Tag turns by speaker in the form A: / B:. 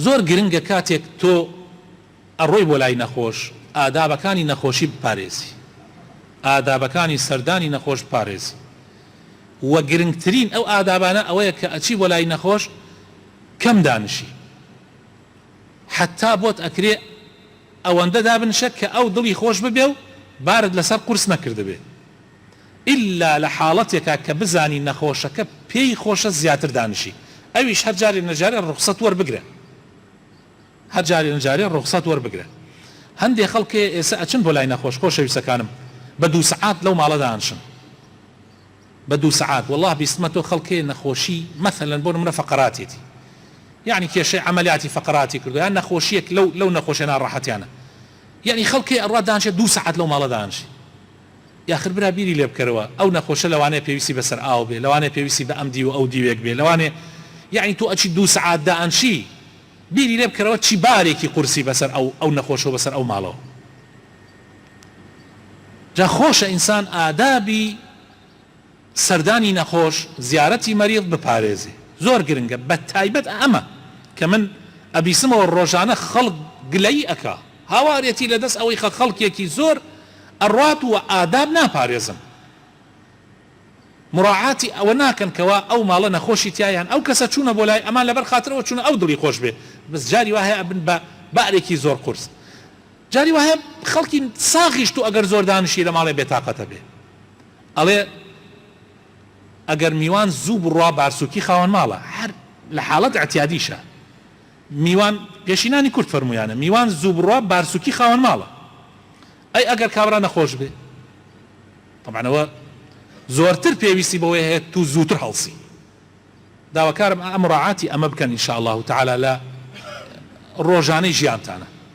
A: زۆر گرنگە کاتێک تۆ ئەڕۆی بۆ لای نەخۆش ئادابەکانی نەخۆشی بپارێزی، ئادابەکانی سەردانی نەخۆش پارێزی. وە گرنگترین ئەو ئادابانە ئەوەیە کە ئەچی بۆ لای نەخۆش کەم دانشی، حتا بۆت ئەکرێ ئەوەندە دابنشە کە ئەو دڵی خۆش ببێ و بارد لەسەر قورس نەکرد بێ، ئللا لە حاڵەتێکا کە بزانی نەخۆشەکە پێی خۆشە زیاتر دانشی، ئەویش هەر جارێ نەجارێ ڕوخسەت وەربگرە، هەر جارێ نەجارێ ڕوخسەت وەربگرە. هەندێک خەڵکێ ئێستا ئەچن بۆ لای نەخۆش، خۆشەویستەکانم، بە 2 سەعات لەو ماڵە دانشن، بە 2 سەعات. والله بیستمە تۆ خەڵکێ نەخۆشی مەثەلەن بۆ نمونە فەقەراتێتی، یعنی کێشەی عملیاتی فەقەراتی کردو یان نەخۆشیەک لەو نەخۆشیە ناڕەحەتیانە، یعنی خەڵکێ ئەڕوا دانشێ 2 سەعات لەو ماڵە دانشی. یاخر برا بیری لێ بکەرەوە ئەو نەخۆشە لەوانەیە پێویستی بەسەر ئاو بێ، لەوانەیە پێویستی بە ئەم دی و ئەو دیوێک بێ، لەوانێ یعنی تۆ ئەچی 2 سەعات دانشی بیری لێ بکەرەوە چی بارێکی قورسی بەسەر ئەو نەخۆشە و بەسەر ئەو ماڵەوە. جا خۆشە ئینسان ئادابی سەردانی نەخۆش زیارەتی مەریض بپارێزێ، زۆر گرنگە. بە تایبەت ئەمە کە من ئەبیسمەوە ڕۆژانە خەڵک گلەی ئەکا، هاوارێتی لەدەست ئەوەی خەڵکێکی زۆر ئەڕات و ئاداب ناپارێزم، مراعاتی ئەوە ناکەن کەوا ئەو ماڵە نەخۆشی تایان ئەو کەسە چوونە بۆ لای ئەمان لەبەر خاترەوە چوونە ئەو دڵی خۆش بێ، بەس جاری وایە ئەبن بە بارێکی زۆر قورس، جاری وایە خەڵکی ساغیش تو ئەگەر زۆر دانشی لە ماڵێ بێتاقەتە بێ، ئەڵێ ئەگەر میوان زوو بڕوا بارسووکی خاوەن ماڵە، هەر لە حاڵەت ئەتیادیشە، میوان پێشینانی کورد فەرمویانە میوان زوو بڕوا بارسووکی خاوەن ماڵە، ئەی ئەگەر کابرا نەخۆش بێ طبعاًەوە زۆرتر پێویستی بەوەی هەیە تو زووتر هەڵسی. داواکارم ئەم ڕاعاتی ئەمە بکەن ئینشاء الله تعالی لە ڕۆژانەی ژیانتانە.